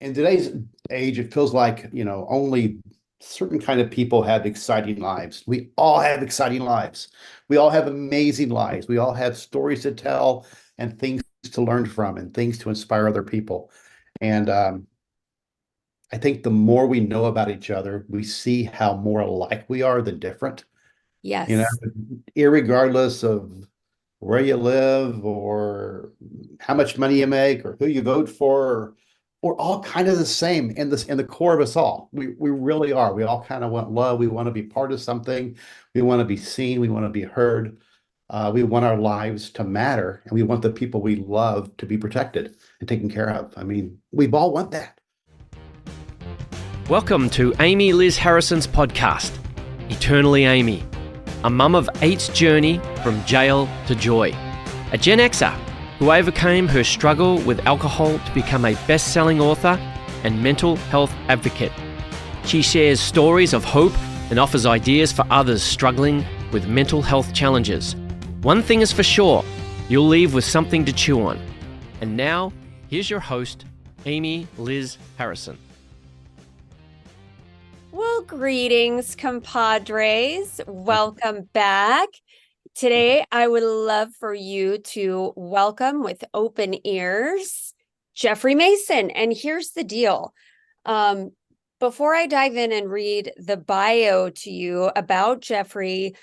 in today's age, it feels like, only certain kind of people have exciting lives. We all have exciting lives. We all have amazing lives. We all have stories to tell and things to learn from and things to inspire other people. And I think the more we know about each other, we see how more alike we are than different. You know, Yes. irregardless of where you live or how much money you make or who you vote for, we're all kind of the same in the core of us all. We really are. We all kind of want love. We want to be part of something. We want to be seen. We want to be heard. We want our lives to matter, and we want the people we love to be protected and taken care of. I mean, we all want that. Welcome to Amy Liz Harrison's podcast, Eternally Amy, a mum of eight's journey from jail to joy, a Gen Xer who overcame her struggle with alcohol to become a best-selling author and mental health advocate. She shares stories of hope and offers ideas for others struggling with mental health challenges. One thing is for sure, you'll leave with something to chew on. And now, here's your host, Amy Liz Harrison. Well, greetings, compadres. Welcome back. Today, I would love for you to welcome with open ears Jeffrey Mason. And here's the deal. Before I dive in and read the bio to you about Jeffrey,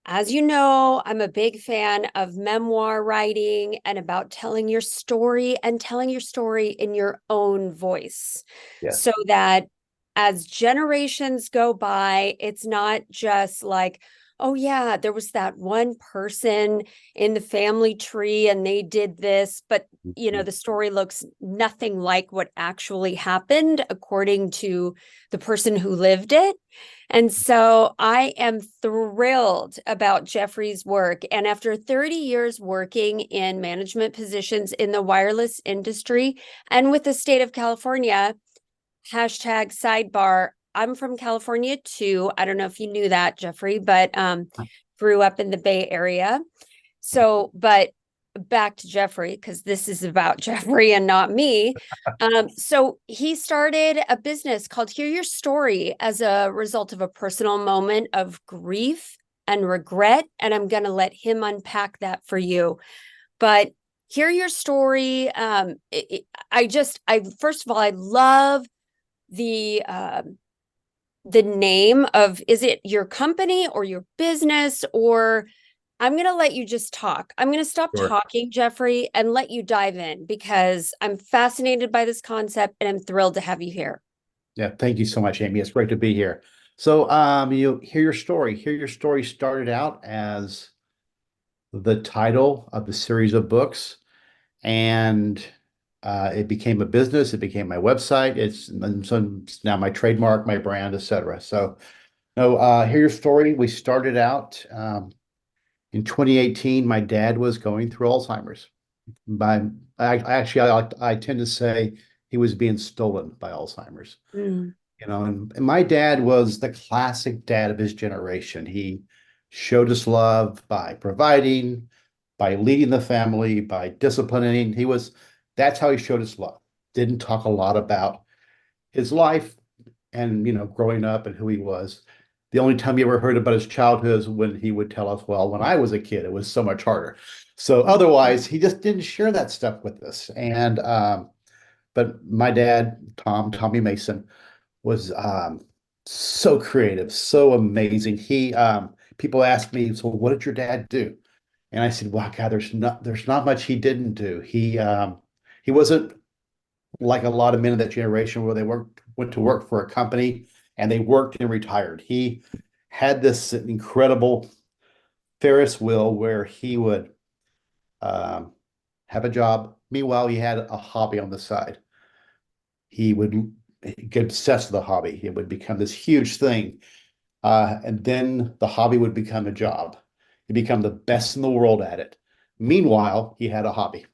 as you know, I'm a big fan of memoir writing and about telling your story and telling your story in your own voice Yes. so that as generations go by, it's not just like, oh yeah, there was that one person in the family tree and they did this, but the story looks nothing like what actually happened according to the person who lived it. And so I am thrilled about Jeffrey's work. And after 30 years working in management positions in the wireless industry and with the state of California, hashtag sidebar, I'm from California too. I don't know if you knew that, Jeffrey, but grew up in the Bay Area. So, but back to Jeffrey, because this is about Jeffrey and not me. So he started a business called Hear Your Story as a result of a personal moment of grief and regret. And I'm going to let him unpack that for you. But Hear Your Story. I first of all, I love the name of, is it your company or your business? Or I'm going to let you just talk. I'm going to stop Sure. talking, Jeffrey, and let you dive in because I'm fascinated by this concept and I'm thrilled to have you here. Yeah, thank you so much, Amy. It's great to be here. So, you hear your story. Hear your story started out as the title of the series of books, and it became a business. It became my website. It's now my trademark, my brand, etc. So, no, hear your story. We started out in 2018. My dad was going through Alzheimer's. By I tend to say he was being stolen by Alzheimer's. Mm. And my dad was the classic dad of his generation. He showed us love by providing, by leading the family, by disciplining. That's how he showed us love. Didn't talk a lot about his life and, growing up and who he was. The only time you ever heard about his childhood is when he would tell us, well, when I was a kid, it was so much harder. So otherwise, he just didn't share that stuff with us. But my dad, Tommy Mason, was so creative, so amazing. People ask me, so what did your dad do? And I said, wow, God, there's not much he didn't do. He wasn't like a lot of men of that generation where went to work for a company and they worked and retired. He had this incredible Ferris wheel where he would um, have a job. Meanwhile, he had a hobby on the side. He would get obsessed with the hobby. It would become this huge thing. And then the hobby would become a job. He'd become the best in the world at it. Meanwhile, he had a hobby.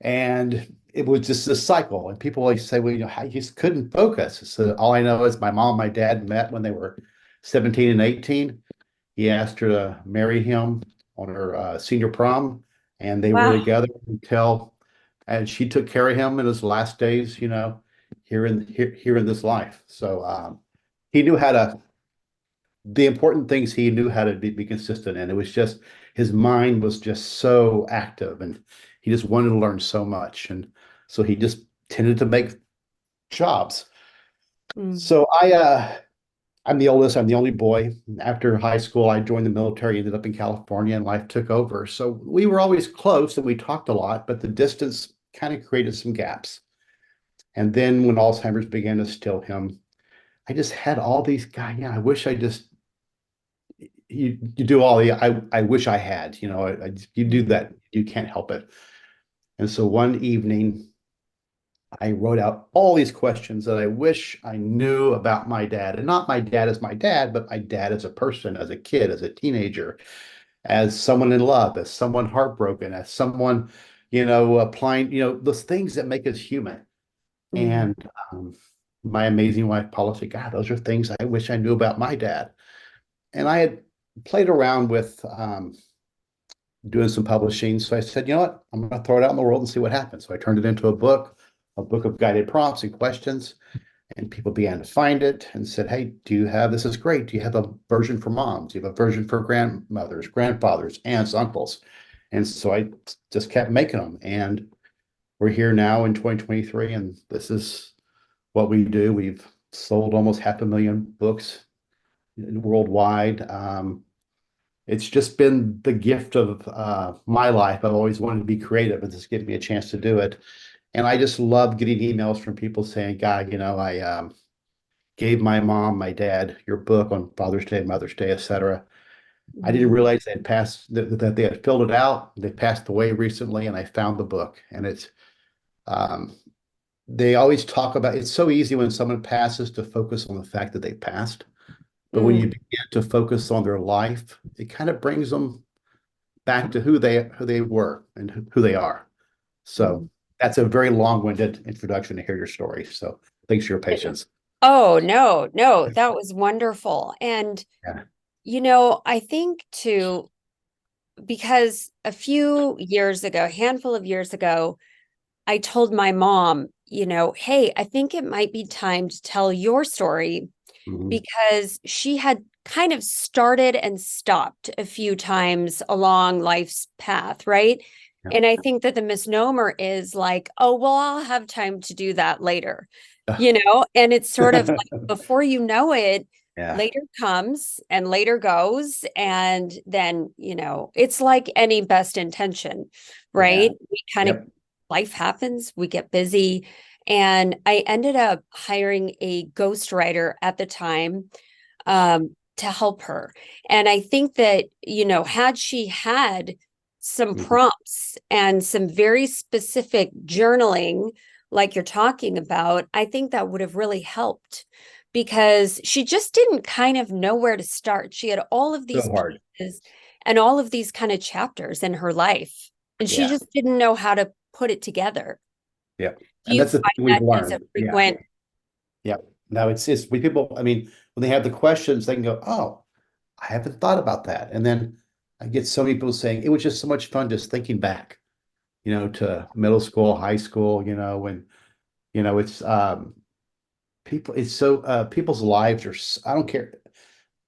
And it was just this cycle. And people always say, well, I just couldn't focus. So all I know is my mom and my dad met when they were 17 and 18. He asked her to marry him on her senior prom, and they were Wow. together and she took care of him in his last days. here in this life. So he knew how to the important things he knew how to be consistent in. It was just his mind was just so active and he just wanted to learn so much. And so he just tended to make jobs. Mm. So I'm the oldest, I'm the only boy. After high school, I joined the military, ended up in California, and life took over. So we were always close and we talked a lot, but the distance kind of created some gaps. And then when Alzheimer's began to still him, I just had all these guys. Yeah, I wish I just you do all the I wish I had, you do that, you can't help it. And so one evening I wrote out all these questions that I wish I knew about my dad, and not my dad as my dad, but my dad as a person, as a kid, as a teenager, as someone in love, as someone heartbroken, as someone, applying, those things that make us human. Mm. And my amazing wife, Paula, said, God, those are things I wish I knew about my dad. And I had played around with doing some publishing. So I said, you know what? I'm going to throw it out in the world and see what happens. So I turned it into a book of guided prompts and questions. And people began to find it and said, hey, this is great. Do you have a version for moms? Do you have a version for grandmothers, grandfathers, aunts, uncles? And so I just kept making them. And we're here now in 2023, and this is what we do. We've sold almost 500,000 books worldwide. It's just been the gift of my life. I've always wanted to be creative, and this gave me a chance to do it. And I just love getting emails from people saying, God, I gave my mom, my dad, your book on Father's Day, Mother's Day, etc. I didn't Mm. realize they had passed, that they had filled it out. They passed away recently, and I found the book. And um, they always talk about, it's so easy when someone passes to focus on the fact that they passed. But when you Mm. begin to focus on their life, it kind of brings them back to who they were and who they are. So Mm. that's a very long-winded introduction to hear your story. So thanks for your patience. Oh, no, no, that was wonderful. And, Yeah. I think too, because a few years ago, a handful of years ago, I told my mom, hey, I think it might be time to tell your story Mhm. because she had kind of started and stopped a few times along life's path, right? Yeah. And I think that the misnomer is like, oh, well, I'll have time to do that later, and it's sort of like before you know it, Yeah. later comes and later goes. And then, it's like any best intention, Yeah. right? We kind of, Yep. life happens, we get busy. And I ended up hiring a ghostwriter at the time to help her. And I think that, had she had some Mhm. prompts and some very specific journaling, like you're talking about, I think that would have really helped because she just didn't kind of know where to start. She had all of So these hard. pieces and all of these kind of chapters in her life, and she Yeah. just didn't know how to put it together. Yeah. Do And you that's the thing find we've that as a learned. Yeah. frequent? Yeah. Now it's when people, I mean, when they have the questions, they can go, oh, I haven't thought about that. And then I get so many people saying it was just so much fun just thinking back, to middle school, high school, when, it's people, it's so people's lives are, I don't care.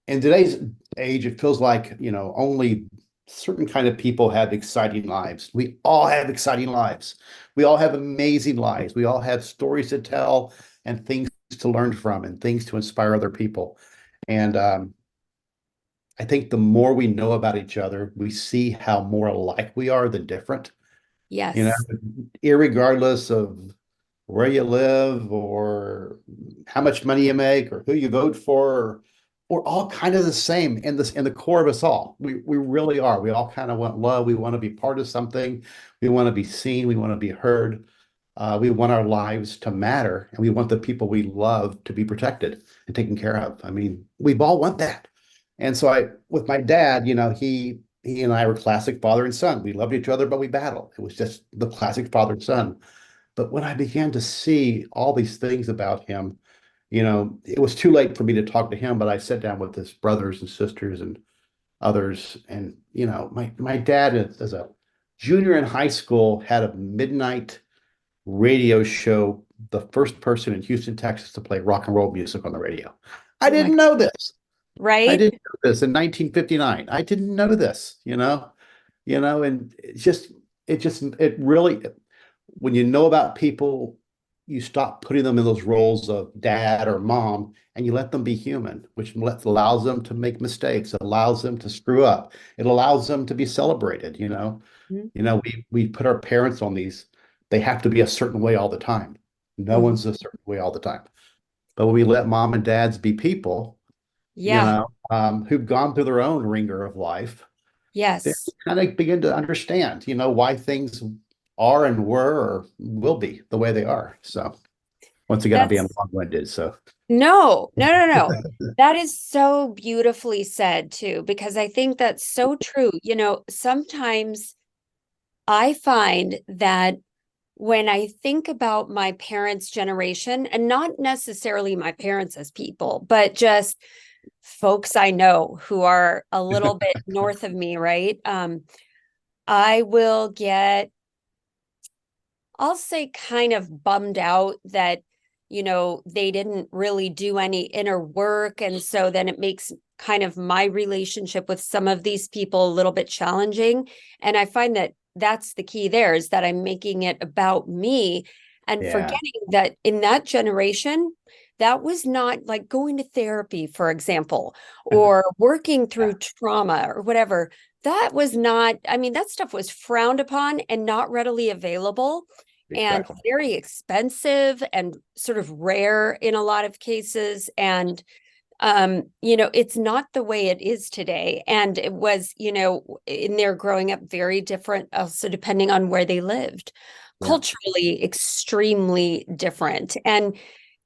In today's age, it feels like, only certain kind of people have exciting lives. We all have exciting lives. We all have amazing lives. We all have stories to tell and things to learn from and things to inspire other people. And I think the more we know about each other, we see how more alike we are than different, you know, Yes. irregardless of where you live or how much money you make or who you vote for. We're all kind of the same in the core of us all. We really are. We all kind of want love. We want to be part of something. We want to be seen. We want to be heard. We want our lives to matter, and we want the people we love to be protected and taken care of. I mean, we all want that. And so with my dad, he and I were classic father and son. We loved each other, but we battled. It was just the classic father and son. But when I began to see all these things about him, it was too late for me to talk to him, but I sat down with his brothers and sisters and others. And, my dad, as a junior in high school, had a midnight radio show the first person in Houston, Texas to play rock and roll music on the radio. I Oh my, didn't know this. I right? didn't know this in 1959. I didn't know this, and it really, when you know about people, you stop putting them in those roles of dad or mom, and you let them be human, which allows them to make mistakes. It allows them to screw up. It allows them to be celebrated, Mhm. we put our parents on these, they have to be a certain way all the time. No Mhm. one's a certain way all the time. But when we let mom and dads be people, Yeah. who've gone through their own ringer of life, they Yes. kind of begin to understand, why things are and were or will be the way they are. So once again, I'm being That's long-winded. So no, no, no, no. That is so beautifully said too, because I think that's so true. Sometimes I find that when I think about my parents' generation, and not necessarily my parents as people, but just folks I know who are a little bit north of me, right? I will get, I'll say, kind of bummed out that, they didn't really do any inner work. And so then it makes kind of my relationship with some of these people a little bit challenging. And I find that that's the key there, is that I'm making it about me and yeah, forgetting that in that generation, that was not like going to therapy, for example, or working yeah, through trauma or whatever. That was not, I mean, that stuff was frowned upon and not readily available and exactly. very expensive and sort of rare in a lot of cases. And it's not the way it is today. And it was, in their growing up, very different, also depending on where they lived, Yeah, culturally extremely different. And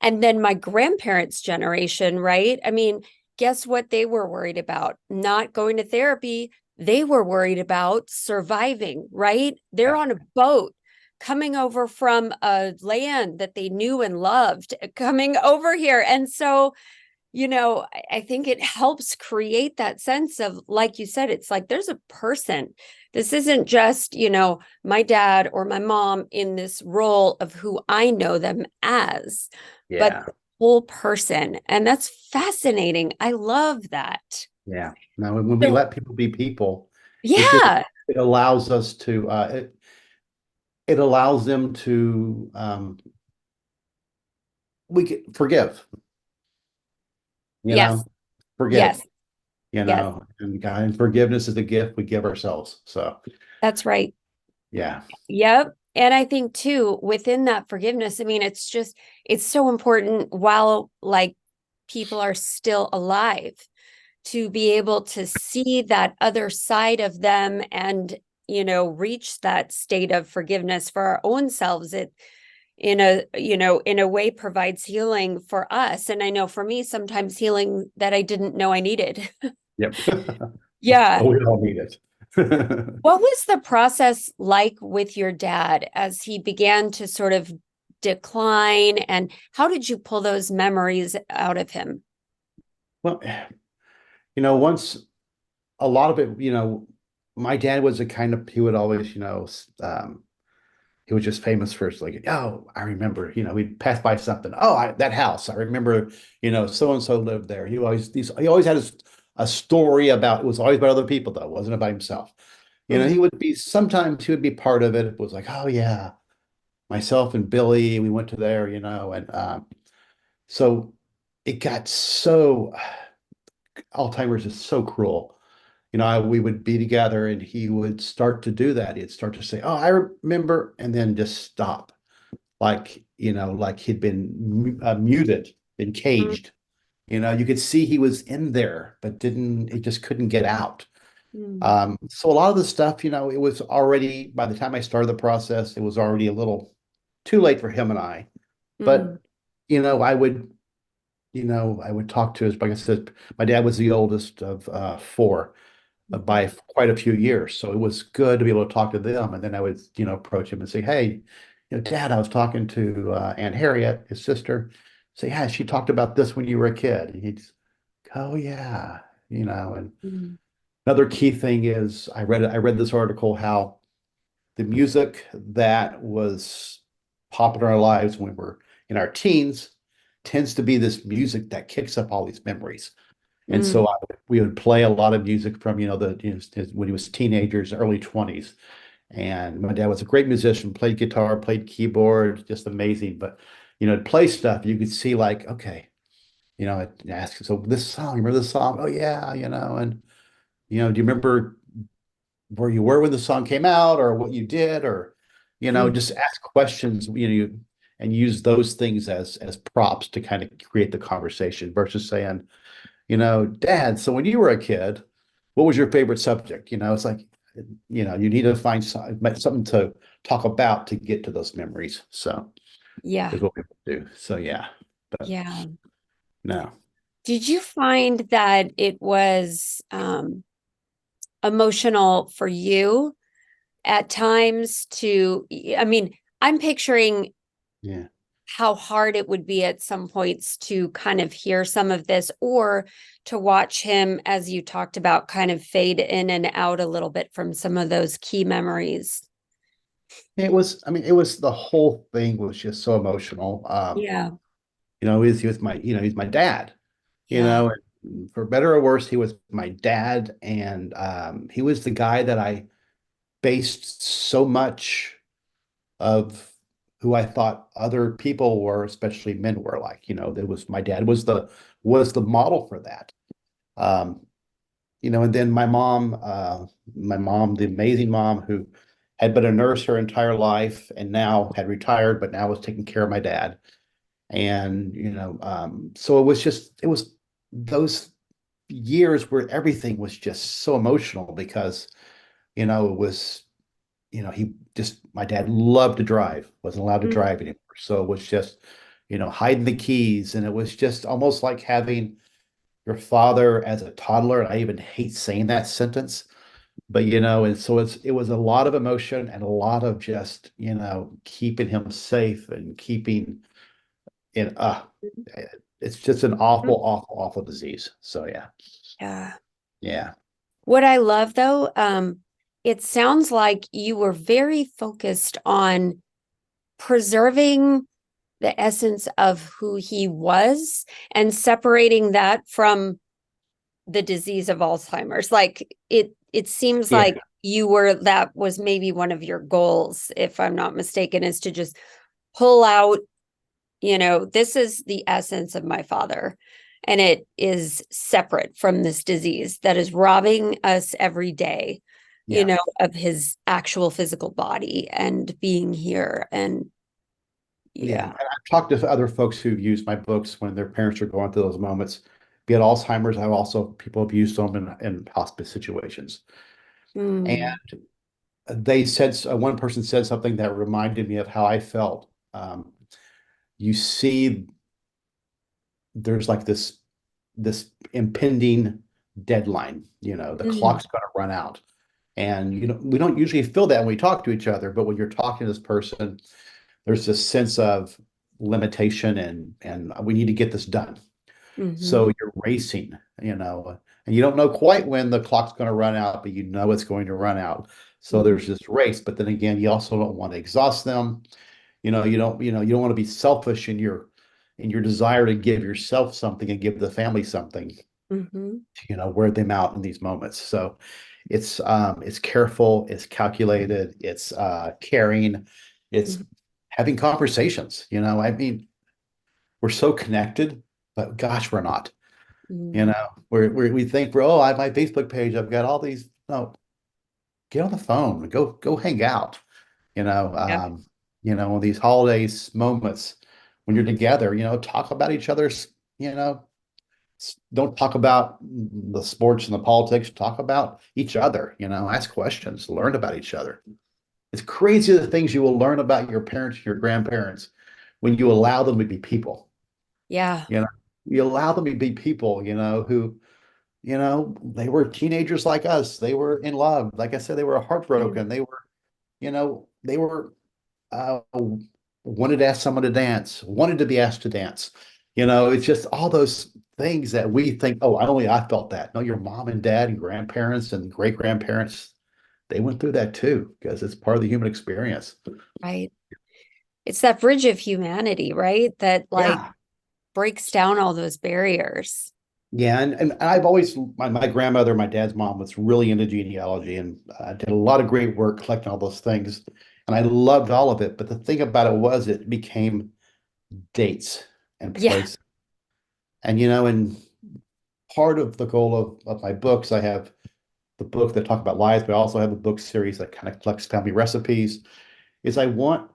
then my grandparents' generation, right? I mean, guess what they were worried about? Not going to therapy. They were worried about surviving, right? They're yeah, on a boat coming over from a land that they knew and loved, coming over here. And so, I think it helps create that sense of, like you said, it's like there's a person. This isn't just, my dad or my mom in this role of who I know them as, but yeah, the whole person. And that's fascinating. I love that. yeah. Now, when we So, let people be people, it just yeah. it allows us to it allows them to we can forgive, you Yes. know, forgive, Yes. Yes. and forgiveness is the gift we give ourselves. So That's right. yeah, Yep. And I think too, within that forgiveness, I mean, it's so important while like people are still alive to be able to see that other side of them and, reach that state of forgiveness for our own selves. It in a way provides healing for us. And I know for me, sometimes healing that I didn't know I needed. yep. Yeah. Oh, we all need it. What was the process like with your dad as he began to sort of decline? And how did you pull those memories out of him? Well, once a lot of it, my dad was the kind of, he would always, he was just famous for his, like, oh, I remember, we'd pass by something. Oh, that house. I remember, so and so lived there. He always had a story about, it was always about other people though. It wasn't about himself. Mhm. Sometimes he would be part of it. It was like, oh yeah, myself and Billy, we went to there, and so it got so, Alzheimer's is so cruel. We would be together and he would start to do that. He'd start to say, oh, I remember, and then just stop. Like he'd been muted, been caged. You could see he was in there, but he just couldn't get out. Mhm. So a lot of the stuff, it was already, by the time I started the process, it was already a little too late for him and I. Mhm. But, I would talk to his, like I said, my dad was the oldest of four Mhm. by quite a few years. So it was good to be able to talk to them. And then I would, approach him and say, hey, Dad, I was talking to Aunt Harriet, his sister. Say, yeah, she talked about this when you were a kid. And he'd, oh yeah, and Mhm. another key thing is I read this article how the music that was popular in our lives when we were in our teens tends to be this music that kicks up all these memories. And Mm, so we would play a lot of music from, when he was teenagers, early 20s. And my dad was a great musician, played guitar, played keyboard, just amazing. But, to play stuff, you could see like, okay, I'd ask, so this song, remember this song? Oh yeah, and, do you remember where you were when the song came out or what you did or, mm, just ask questions, and use those things as props to kind of create the conversation versus saying, Dad, so when you were a kid, what was your favorite subject? It's like, you need to find something to talk about to get to those memories. So yeah. is what people do. So yeah, but Yeah. no. Did you find that it was emotional for you at times I mean, I'm picturing Yeah. how hard it would be at some points to kind of hear some of this or to watch him, as you talked about, kind of fade in and out a little bit from some of those key memories. It was the whole thing was just so emotional. Yeah. He's my dad, Yeah. and for better or worse, he was my dad. And he was the guy that I based so much of who I thought other people were, especially men were like, there was my dad was the model for that. Um, and then my mom, the amazing mom who had been a nurse her entire life and now had retired, but now was taking care of my dad. And, so it was those years where everything was just so emotional because, it was my dad loved to drive, wasn't allowed to Mm, drive anymore. So it was just, hiding the keys. And it was just almost like having your father as a toddler. And I even hate saying that sentence, but and so it was a lot of emotion and a lot of just, keeping him safe and keeping it it's just an mm, awful, awful, awful disease. So yeah. yeah. Yeah. What I love though, it sounds like you were very focused on preserving the essence of who he was and separating that from the disease of Alzheimer's. Like it seems Yeah. like that was maybe one of your goals, if I'm not mistaken, is to just pull out, this is the essence of my father. And it is separate from this disease that is robbing us every day, Yeah. of his actual physical body and being here. And Yeah. yeah. And I've talked to other folks who've used my books when their parents are going through those moments. Be it Alzheimer's, people have used them in hospice situations. And Mm, one person said something that reminded me of how I felt. You see, there's like this impending deadline, the mm, clock's going to run out. And we don't usually feel that when we talk to each other, but when you're talking to this person, there's this sense of limitation and we need to get this done. mhm, So you're racing, and you don't know quite when the clock's going to run out, but it's going to run out. So mhm, there's this race, but then again, you also don't want to exhaust them. You don't want to be selfish in your desire to give yourself something and give the family something, mhm, wear them out in these moments. So it's careful, it's calculated, it's caring, it's mhm, having conversations. We're so connected, but gosh, we're not. You mhm. know, we think I have my Facebook page, I've got all these. No, get on the phone, go hang out. You know, Yep. um, these holidays moments when you're together, talk about each other's, you know, don't talk about the sports and the politics, talk about each other, ask questions, learn about each other. It's crazy the things you will learn about your parents and your grandparents when you allow them to be people. Yeah. You know, you allow them to be people, who, they were teenagers like us. They were in love. Like I said, they were Mm, heartbroken. They were wanted to ask someone to dance, wanted to be asked to dance. It's just all those things that we think, oh, I felt that. No, your mom and dad and grandparents and great grandparents, they went through that too, because it's part of the human experience. right. It's that bridge of humanity, right? That like Yeah. breaks down all those barriers. Yeah, and I've always my grandmother, my dad's mom, was really into genealogy and did a lot of great work collecting all those things, and I loved all of it. But the thing about it was, it became dates and Yeah. place, and and part of the goal of my books, I have the book that talk about lives, but I also have a book series that kind of collects family recipes. Is I want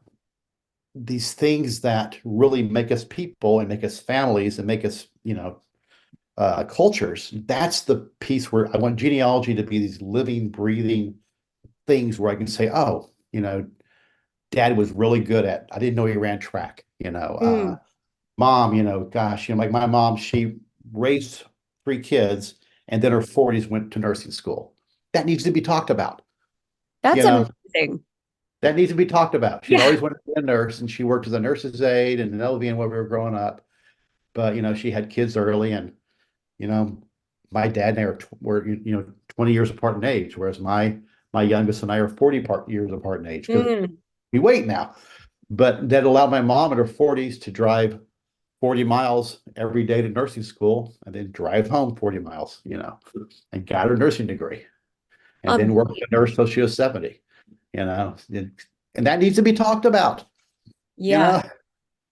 these things that really make us people and make us families and make us, cultures. That's the piece where I want genealogy to be these living, breathing things where I can say, oh, dad was really good at, I didn't know he ran track, Mm, mom, gosh, like my mom, she raised three kids and then her 40s went to nursing school. That needs to be talked about, you that's know, amazing. that needs to be talked about. She'd Yeah. always wanted to be a nurse and she worked as a nurse's aide and an LV when we were growing up. But, she had kids early and You know, my dad and I were 20 years apart in age, whereas my youngest and I are 40 years apart in age because Mm, we wait now. But that allowed my mom in her 40s to drive 40 miles every day to nursing school and then drive home 40 miles, and got her nursing degree and then worked as a nurse till she was 70, you know, and, and that needs to be talked about, you yeah.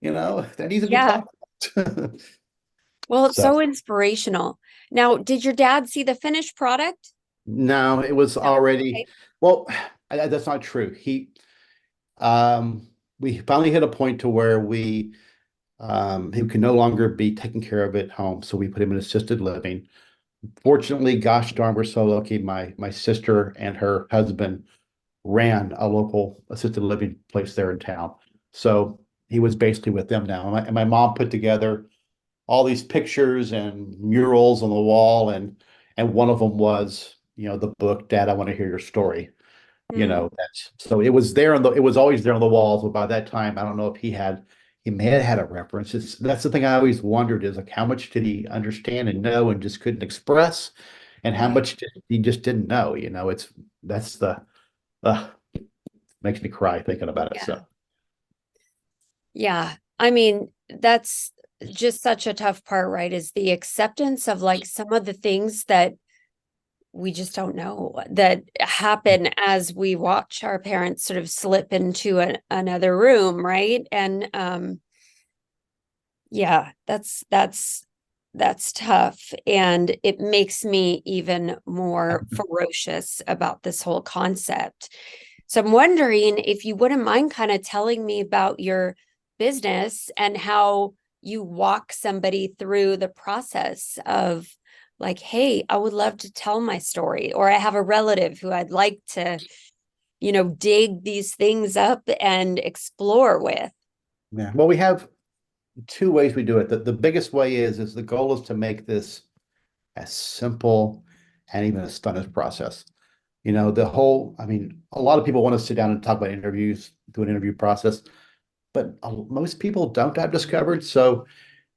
know, that needs to be Yeah. talked about. Well, it's So so inspirational. Now, did your dad see the finished product? no, it was No. already, Okay. well, that's not true. We finally hit a point to where he could no longer be taken care of at home. So we put him in assisted living. Fortunately, gosh darn, we're so lucky. My sister and her husband ran a local assisted living place there in town. So he was basically with them now. And my mom put together all these pictures and murals on the wall, and one of them was, the book, Dad, I Want to Hear Your Story. Mm, That's so it was always there on the walls, but by that time, I don't know if he may have had a reference. That's the thing I always wondered, is like how much did he understand and know and just couldn't express, and how right. much he just didn't know. That's the uh, makes me cry thinking about it. Yeah. So Yeah. I mean, that's just such a tough part, right? Is the acceptance of like some of the things that we just don't know that happen as we watch our parents sort of slip into another room, right? And yeah, that's tough. And it makes me even more ferocious about this whole concept. So I'm wondering if you wouldn't mind kind of telling me about your business and how you walk somebody through the process of like, hey, I would love to tell my story, or I have a relative who I'd like to, dig these things up and explore with. yeah, well, we have two ways we do it. The biggest way is the goal is to make this as simple and even as fun as process. I mean, a lot of people want to sit down and talk about interviews, do an interview process, but most people don't, I've discovered. So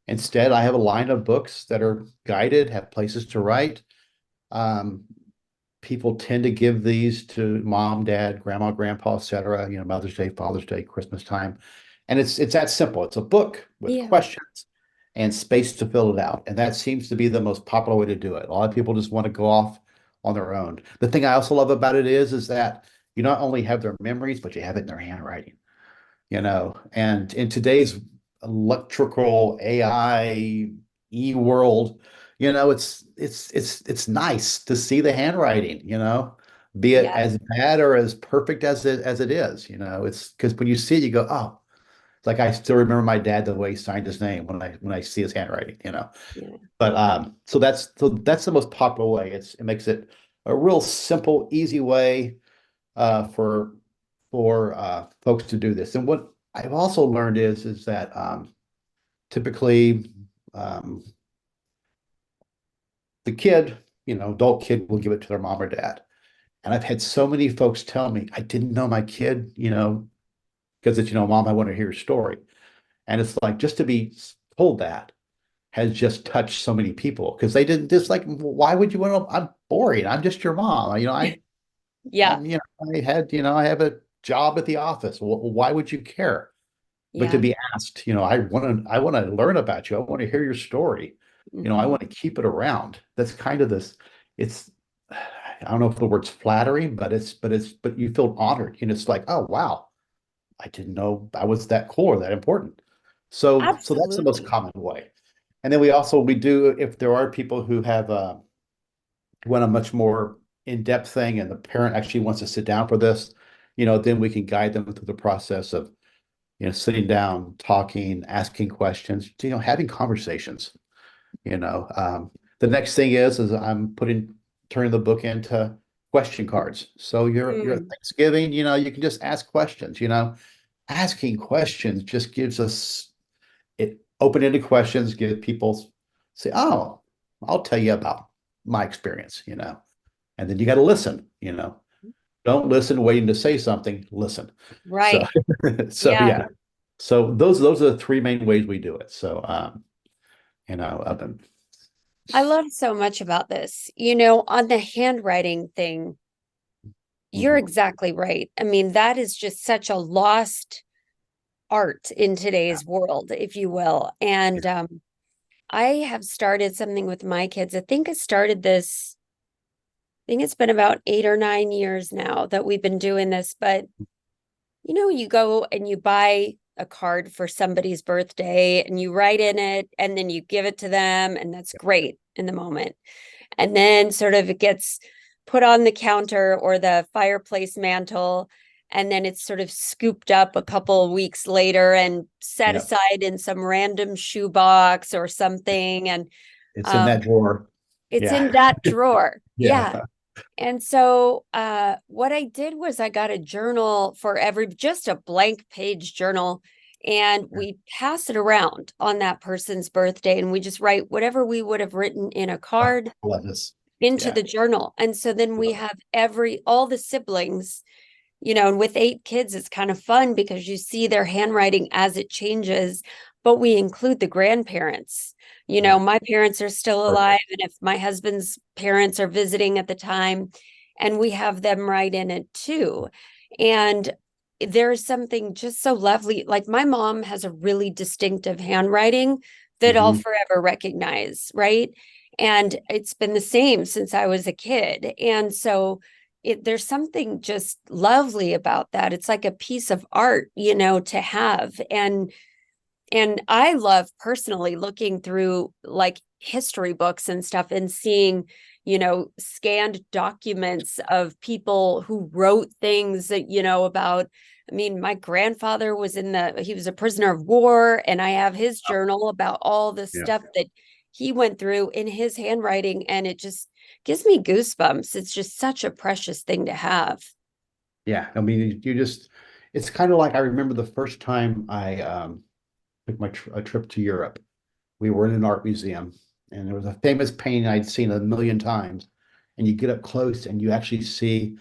instead, I have a line of books that are guided, have places to write. Um, People tend to give these to mom, dad, grandma, grandpa, etc. Mother's Day, Father's Day, Christmas time. And it's that simple. It's a book with Yeah. questions and space to fill it out. And that seems to be the most popular way to do it. A lot of people just want to go off on their own. The thing I also love about it is that you not only have their memories, but you have it in their handwriting, and in today's electrical AI world, it's nice to see the handwriting, be it Yeah. as bad or as perfect as it is. It's because when you see it, you go, oh, it's like I still remember my dad the way he signed his name when I see his handwriting. Yeah. But so that's the most popular way. It makes it a real simple, easy way for folks to do this. And what I've also learned is that typically um, the kid, adult kid will give it to their mom or dad. And I've had so many folks tell me, I didn't know my kid, because it's, mom, I want to hear your story. And it's like just to be told that has just touched so many people because they didn't just like, why would you want to? I'm boring. I'm just your mom. Yeah. I have a job at the office. Why would you care? but to Yeah. be asked, I want to learn about you. I want to hear your story. I Mhm. want to keep it around. That's kind of this, it's, I don't know if the word's flattering, but you feel honored. It's like, oh, wow, I didn't know I was that cool or that important. So that's the most Absolutely. common way. And then we do, if there are people who have, want a much more in-depth thing and the parent actually wants to sit down for this, then we can guide them through the process of, sitting down, talking, asking questions, having conversations, you know. The next thing is I'm turning the book into question cards. So you're at Mm. Thanksgiving, you can just ask questions, asking questions just gives us open-ended questions, give people say, oh, I'll tell you about my experience, and then you got to listen, don't listen waiting to say something, listen. So, Right. so Yeah. yeah. So those are the three main ways we do it. So, you know, uh, I love so much about this. On the handwriting thing, you're mhm. exactly right. I mean, that is just such a lost art in Yeah, today's world, if you will. yeah, And I have started something with my kids. I think it's been about 8 or 9 years now that we've been doing this. But you go and you buy a card for somebody's birthday and you write in it and then you give it to them, and that's great in the moment. And then sort of it gets put on the counter or the fireplace mantle, and then it's sort of scooped up a couple of weeks later and set yeah. aside in some random shoebox or something. And It's in that um, drawer. it's Yeah, in that drawer. Yeah. yeah, And so what I did was I got a journal for just a blank page journal, and we pass it around on that person's birthday, and we just write whatever we would have written in a I card love this. into Yeah, the journal. And so then we have all the siblings, and with 8 kids, it's kind of fun because you see their handwriting as it changes, but we include the grandparents. yeah, My parents are still alive, perfect. and if my husband's parents are visiting at the time, and we have them write in it too. And there's something just so lovely. Like my mom has a really distinctive handwriting that I'll Hmm. forever recognize, right? And it's been the same since I was a kid. And so there's something just lovely about that. It's like a piece of art, to have. And I love personally looking through like history books and stuff and seeing, scanned documents of people who wrote things that, about. I mean, my grandfather he was a prisoner of war, and I have his journal about all the Yeah, stuff that he went through in his handwriting, and it just gives me goosebumps. It's just such a precious thing to have. yeah. I mean, it's kind of like I remember the first time I took a trip to Europe. We were in an art museum, and there was a famous painting I'd seen a million times. And you get up close, and you actually see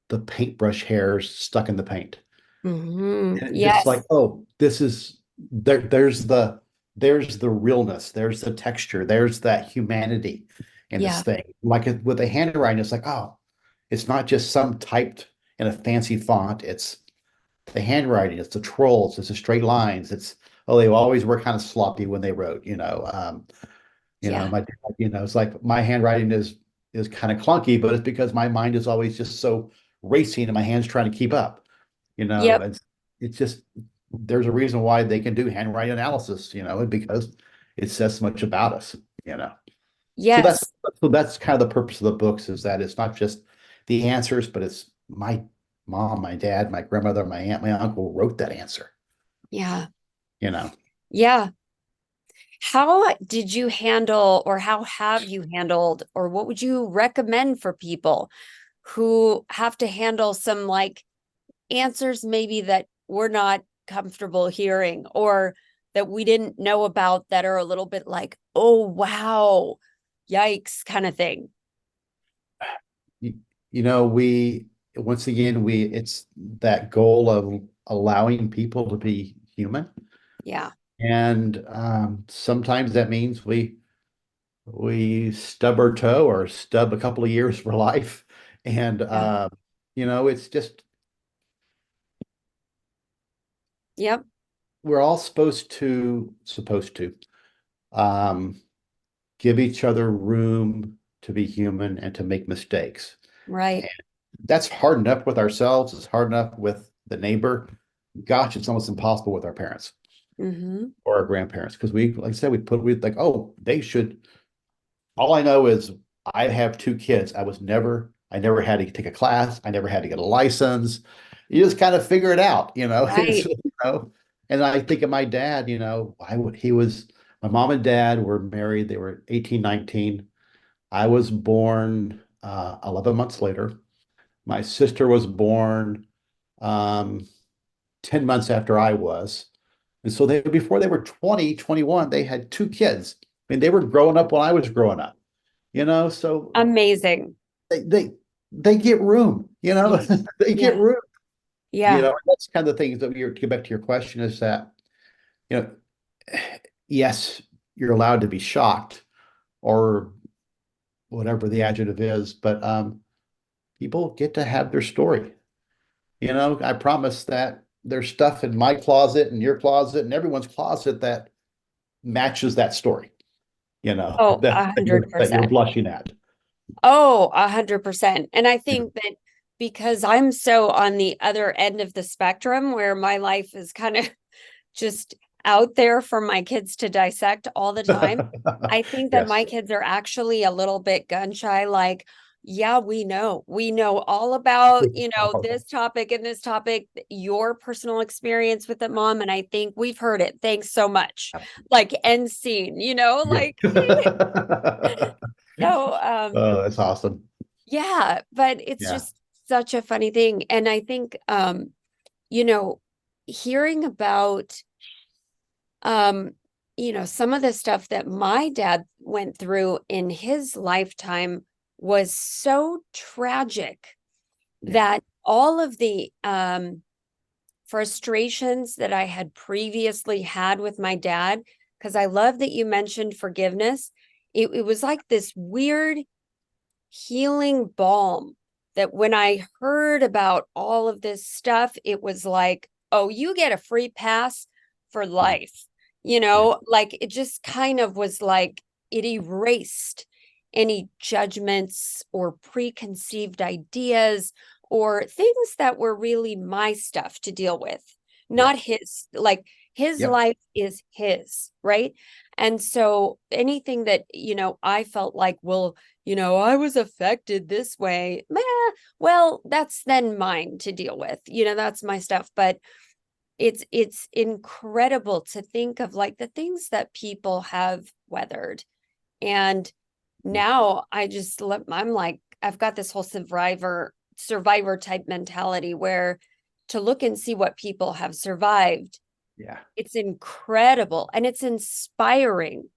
the paintbrush hairs stuck in the paint. And it's just like, Yes. oh, this is there's the realness, there's the texture, there's that humanity in this Yeah. thing. Like with the handwriting, it's like, oh, it's not just some typed in a fancy font. It's the handwriting, it's the trolls, it's the straight lines. It's they always were kind of sloppy when they wrote, Yeah. my dad, it's like my handwriting is kind of clunky, but it's because my mind is always just so racing and my hands trying to keep up. Yep. It's just there's a reason why they can do handwriting analysis, because it says so much about us, you know. So that's Yes. so that's kind of the purpose of the books is that it's not just the answers, but it's my mom, my dad, my grandmother, my aunt, my uncle wrote that answer, Yeah. you know. Yeah. How did you handle, or how have you handled, or what would you recommend for people who have to handle some like answers maybe that we're not comfortable hearing, or that we didn't know about, that are a little bit like, oh, wow, yikes, kind of thing? You, we once again we it's that goal of allowing people to be human. Yeah. And sometimes that means we stub our toe or stub a couple of years for life. And Yeah. it's just Yep. we're all supposed to um, give each other room to be human and to make mistakes. Right. And that's hard enough with ourselves. It's hard enough with the neighbor. Gosh, it's almost impossible with our parents Mm-hmm. or our grandparents because we, like I said, we like, oh, they should. All I know is I have two kids. I never had to take a class. I never had to get a license. You just kind of figure it out, you know. It's, Right. and I think of my dad, my mom and dad were married. They were 18, 19. I was born 11 months later. My sister was born um, 10 months after I was. And so before they were 20, 21, they had two kids. I mean, they were growing up when I was growing up, so Amazing. they they they get room, Yeah. they get Yeah. room, Yeah. that's kind of the things that to get back to your question is that, you know, yes, you're allowed to be shocked or whatever the adjective is, but people get to have their story. I promise that there's stuff in my closet and your closet and everyone's closet that matches that story, Oh, that, a that hundred you're percent. blushing at. Oh, 100%. And I Yeah. think that because I'm so on the other end of the spectrum where my life is kind of just out there for my kids to dissect all the time, I think that my Yes. kids are actually a little bit gun shy. Like, yeah, we know all about, this topic and this topic, your personal experience with it, mom. And I think we've heard it. Thanks so much. Like, end scene, Yeah. like, so, Oh, that's awesome. yeah, but it's Yeah. just such a funny thing. And I think, you know, hearing about, um, some of the stuff that my dad went through in his lifetime was so tragic Yeah. that all of the frustrations that I had previously had with my dad, because I love that you mentioned forgiveness. It was like this weird healing balm that when I heard about all of this stuff, it was like, oh, you get a free pass for Yeah. life. Yeah. Like it just kind of was like it erased any judgments or preconceived ideas or things that were really my stuff to deal with, Yeah. not his. Like his Yep. life is his, right? And so anything that, I felt like, well, I was affected this way. Meh, well, that's then mine to deal with. That's my stuff. But it's incredible to think of like the things that people have weathered. And now I'm like, I've got this whole survivor type mentality where to look and see what people have survived. Yeah. It's incredible and it's inspiring.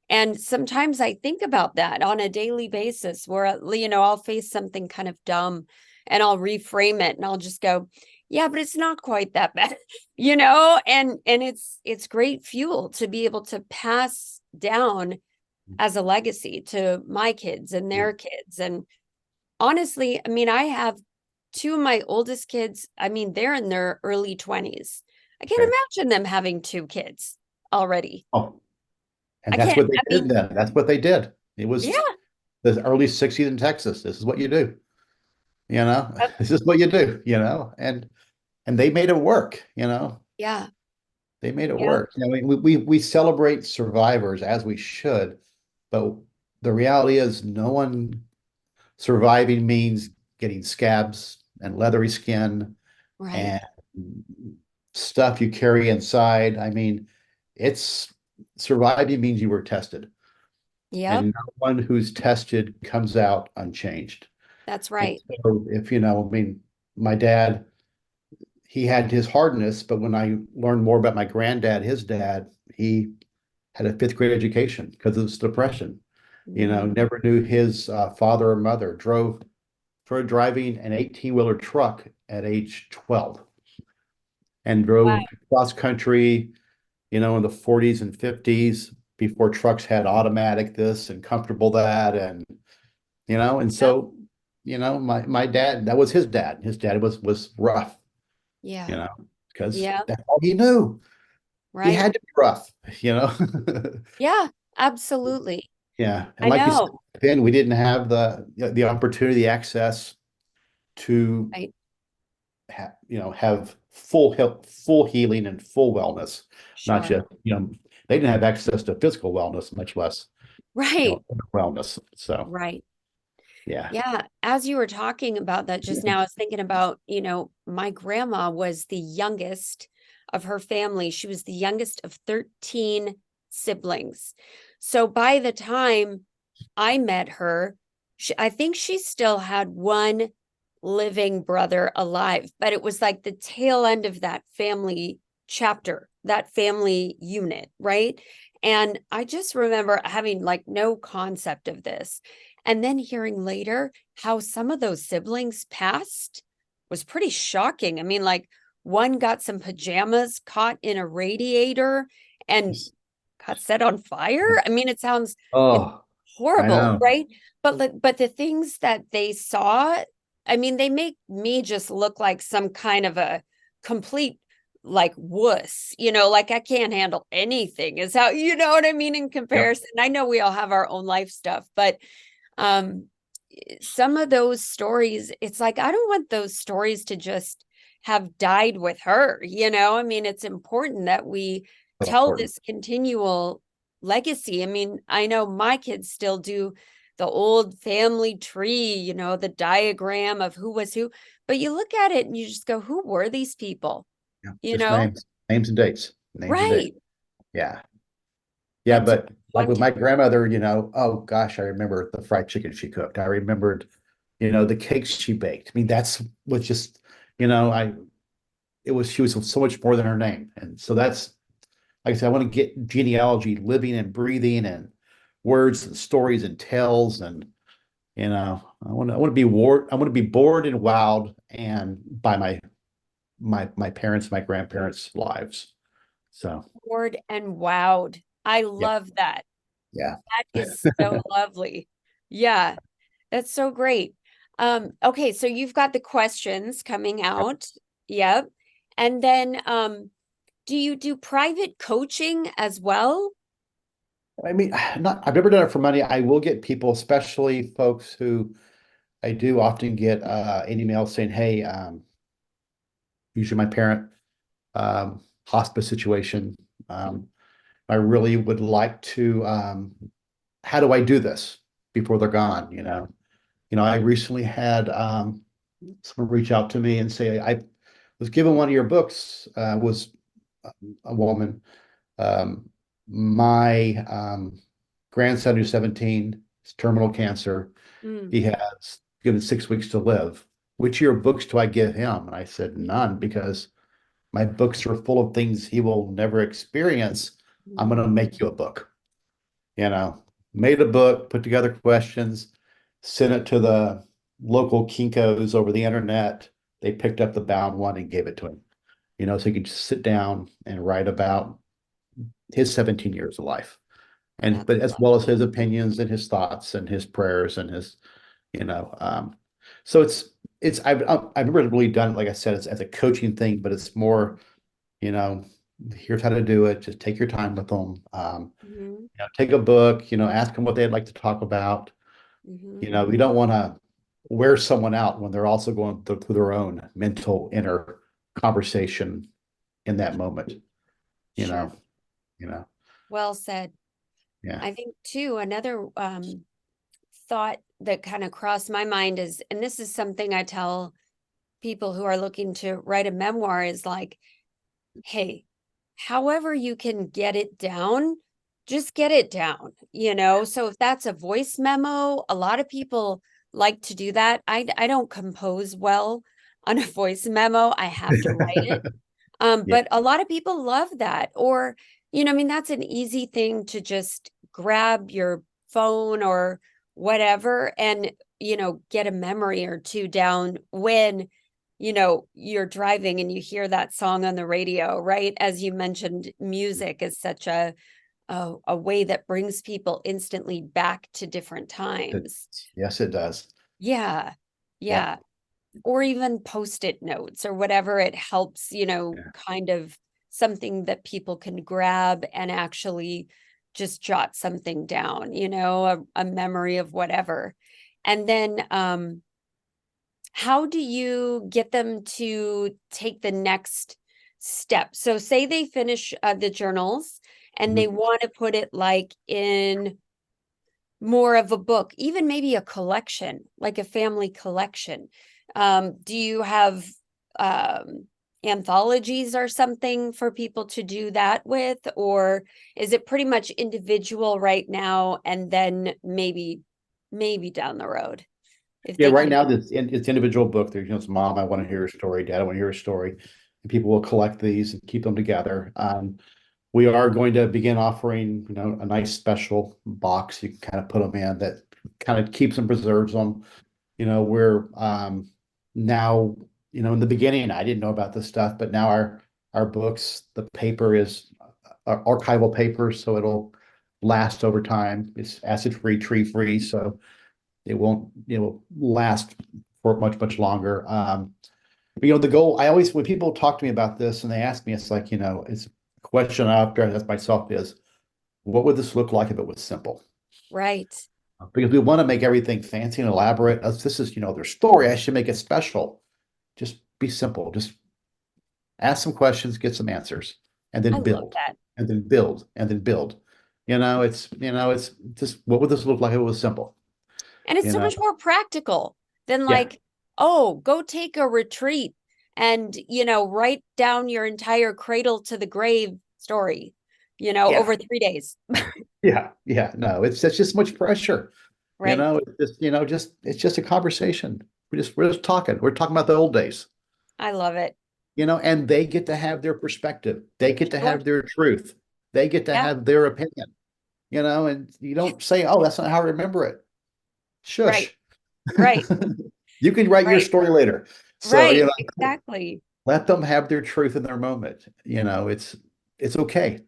And sometimes I think about that on a daily basis where, I'll face something kind of dumb and I'll reframe it and I'll just go, yeah, but it's not quite that bad, and it's great fuel to be able to pass down as a legacy to my kids and Yeah. their kids. And honestly, I mean, I have two of my oldest kids. I mean, they're in their early 20s. I can't Okay. imagine them having two kids already. Oh, and I that's can't, what they I did mean, then. That's what they did. It was yeah. the early 60s in Texas. This is what you do, you know. Yep. This is what you do, and they made it work, Yeah. They made it Yep. work. We celebrate survivors as we should, but the reality is no one surviving means getting scabs and leathery skin Right. and stuff you carry inside. I mean, it's surviving means you were tested, Yep. and no one who's tested comes out unchanged. That's And right. so if I mean, my dad, he had his hardness, but when I learned more about my granddad, his dad, he had a fifth grade education because of his depression. Mhm. Never knew his father or mother. Started driving an 18-wheeler truck at age 12 and Wow. drove cross country, in the 40s and 50s before trucks had automatic this and comfortable that. And Yep. so, my dad, that was his dad. His dad was rough, Yeah. you know, because Yeah. that's all he knew. he right. had to be rough, you know. Yeah, absolutely. Yeah, and I like you said, know. then we didn't have the opportunity, the access to Right. have full health, full healing, and full wellness. Not Sure. just they didn't have access to physical wellness, much less Right. inner wellness. So Right. yeah, Yeah. As you were talking about that just now, I was thinking about, my grandma was the youngest of her family. She was the youngest of 13 siblings. So by the time I met her, I think she still had one living brother alive, but it was like the tail end of that family chapter, that family unit, right? And I just remember having like no concept of this. And then hearing later how some of those siblings passed was pretty shocking. I mean, like one got some pajamas caught in a radiator and got set on fire. I mean, it's oh, I horrible, know. right? But the things that they saw, I mean, they make me just look like some kind of a complete like wuss, like I can't handle anything is how, you know what I mean, in Yep, comparison. I know we all have our own life stuff, but um some of those stories, it's like I don't want those stories to just have died with her, I mean, it's important that we so tell important. this continual legacy. I mean, I know my kids still do the old family tree, the diagram of who was who, but you look at it and you just go, who were these people, Yeah, you just know names and dates, names and dates. right, Yeah, yeah, but to but like one with my grandmother, oh gosh, I remember the fried chicken she cooked. I remembered, the cakes she baked. I mean, that's was just, I it was she was so much more than her name, and so that's like I said, I want to get genealogy living and breathing and words and stories and tales and I want to be bored and wowed and by my parents, my grandparents' lives. So bored and wowed. I yeah, love that. yeah. That is so lovely. Yeah, that's so great. Okay, so you've got the questions coming out. Yep. And then do you do private coaching as well? I mean, I've never done it for money. I will get people, especially folks who I do often get an email saying, "Hey, usually my parent hospice situation. I really would like to. How do I do this before they're gone? I recently had someone reach out to me and say, I was given one of your books. Was a woman. Um, my grandson, who's 17, is terminal cancer. Mm, He has given 6 weeks to live. Which of your books do I give him? And I said, none, because my books are full of things he will never experience. I'm going mm, to make you a book. You know, Made a book, put together questions, sent it to the local Kinkos over the internet. They picked up the bound one and gave it to him. So he could just sit down and write about his 17 years of life. And that's but as well as lovely. his opinions and his thoughts and his prayers and his, you know, so I've never really done it, like I said, it's as a coaching thing, but it's more, you know, here's how to do it. Just take your time with them. Hmm. Take a book, ask them what they'd like to talk about. Hmm. We don't want to wear someone out when they're also going through their own mental inner conversation in that moment, you Sure. know, you know, Well said. yeah. I think too, another thought that kind of crossed my mind is, and this is something I tell people who are looking to write a memoir, is like, hey, however you can get it down, just get it down, So if that's a voice memo, a lot of people like to do that. I don't compose well on a voice memo. I have to write it. Yeah. But a lot of people love that. Or, I mean, that's an easy thing to just grab your phone or whatever and, get a memory or two down when, you're driving and you hear that song on the radio, right? As you mentioned, music is such a way that brings people instantly back to different times. Yes, it does. Yeah. Yeah. Yeah. Or even post-it notes or whatever, it helps, Yeah. kind of something that people can grab and actually just jot something down, a memory of whatever. And then how do you get them to take the next step? So say they finish the journals and they want to put it like in more of a book, even maybe a collection, like a family collection. Do you have anthologies or something for people to do that with? Or is it pretty much individual right now and then maybe down the road? If Yeah, they right can. now it's individual book. There's, it's mom, I want to hear a story, dad, I want to hear a story. And people will collect these and keep them together. We are going to begin offering, a nice special box you can kind of put them in that kind of keeps and preserves them. We're now, in the beginning, I didn't know about this stuff, but now our books, the paper is archival paper, so it'll last over time. It's acid-free, tree-free, so it won't, last for much longer. The goal, I always, when people talk to me about this and they ask me, it's like, it's a question I have to ask myself is, what would this look like if it was simple? Right. Because we want to make everything fancy and elaborate. As this is, their story, I should make it special. Just be simple. Just ask some questions, get some answers, and I then love build, that. and then build, and then build. It's just, what would this look like if it was simple? And it's You so know? much more practical than Yeah, like, oh, go take a retreat and, write down your entire cradle to the grave story, yeah, over 3 days. yeah. No, it's just much pressure. Right. It's just a conversation. We're just talking. We're talking about the old days. I love it. And they get to have their perspective. They get to Sure. have their truth. They get to Yeah. have their opinion. And you don't say, "Oh, that's not how I remember it." Right. Shush. Right. You can write your Right. story later. So, Right. Exactly. let them have their truth in their moment. It's okay.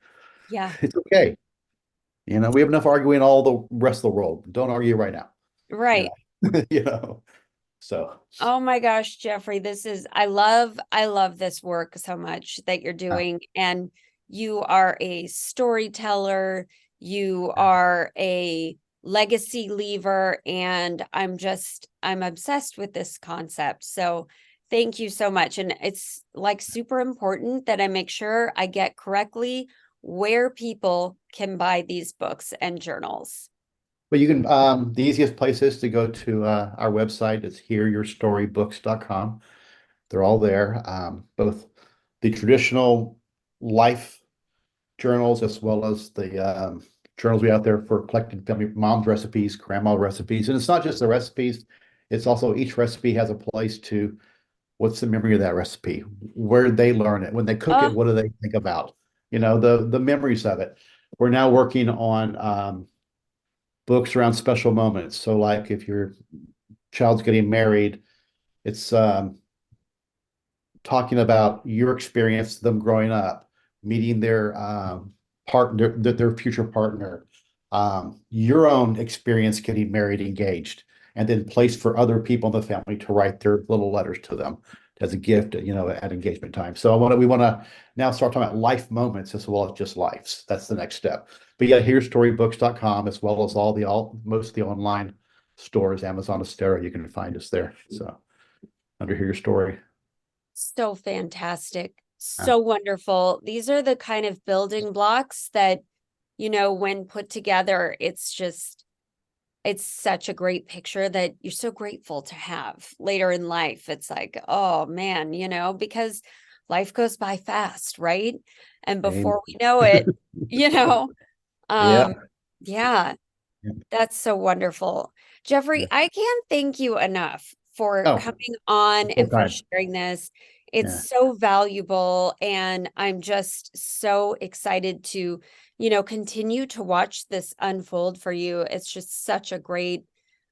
Yeah. It's okay. We have enough arguing all the rest of the world. Don't argue right now. You Right. know, so Oh my gosh, Jeffrey, I love this work so much that you're uh, doing. And you are a storyteller, you are a legacy leaver, and I'm obsessed with this concept. So thank you so much. And it's like super important that I make sure I get correctly where people can buy these books and journals. but you can, the easiest place is to go to our website. It's hearyourstory.books.com. They're all there. Both the traditional life journals as well as the journals we have there for collected family mom's recipes, grandma recipes. And it's not just the recipes, it's also each recipe has a place to what's the memory of that recipe? Where did they learn it? When they cook it, Oh, what do they think about? The memories of it. We're now working on books around special moments. So like if your child's getting married, it's talking about your experience, them growing up, meeting their partner, their future partner, your own experience getting married, engaged, and then place for other people in the family to write their little letters to them as a gift, at engagement time. So we want to now start talking about life moments as well as just lives. That's the next step. But yeah, here's storybooks.com as well as most of the online stores, Amazon, Estera, you can find us there. So under Hear Your Story. so fantastic. Uh, So wonderful. These are the kind of building blocks that, when put together, it's such a great picture that you're so grateful to have later in life. It's like, oh man, because life goes by fast, right? And Amen. before we know it, you know, Yeah. um, yeah, Yeah. that's so wonderful. Jeffrey, Yeah. I can't thank you enough for Oh, coming on so and for kind. sharing this. It's Yeah. so valuable, and I'm just so excited to, continue to watch this unfold for you. It's just such a great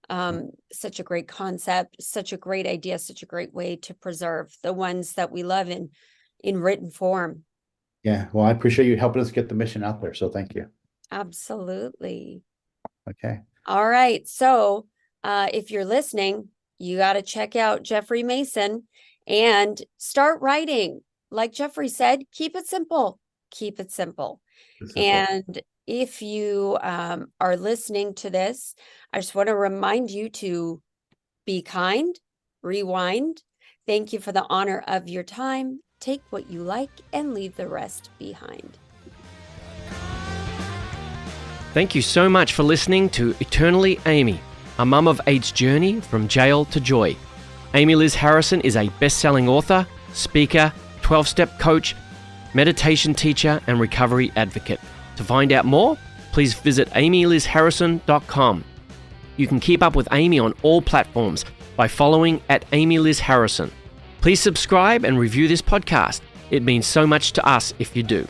concept, such a great idea, such a great way to preserve the ones that we love in written form. Yeah. Well, I appreciate you helping us get the mission out there. So thank you. Absolutely. Okay. All right. So if you're listening, you got to check out Jeffrey Mason and start writing. like Jeffrey said, keep it simple. Keep it simple. It's simple. And if you are listening to this, I just want to remind you to be kind, rewind. Thank you for the honor of your time. Take what you like and leave the rest behind. Thank you so much for listening to Eternally Amy, a mum of eight's journey from jail to joy. Amy Liz Harrison is a best-selling author, speaker, 12-step coach, meditation teacher, and recovery advocate. To find out more, please visit amylizharrison.com. You can keep up with Amy on all platforms by following @AmyLizHarrison. Please subscribe and review this podcast. It means so much to us if you do.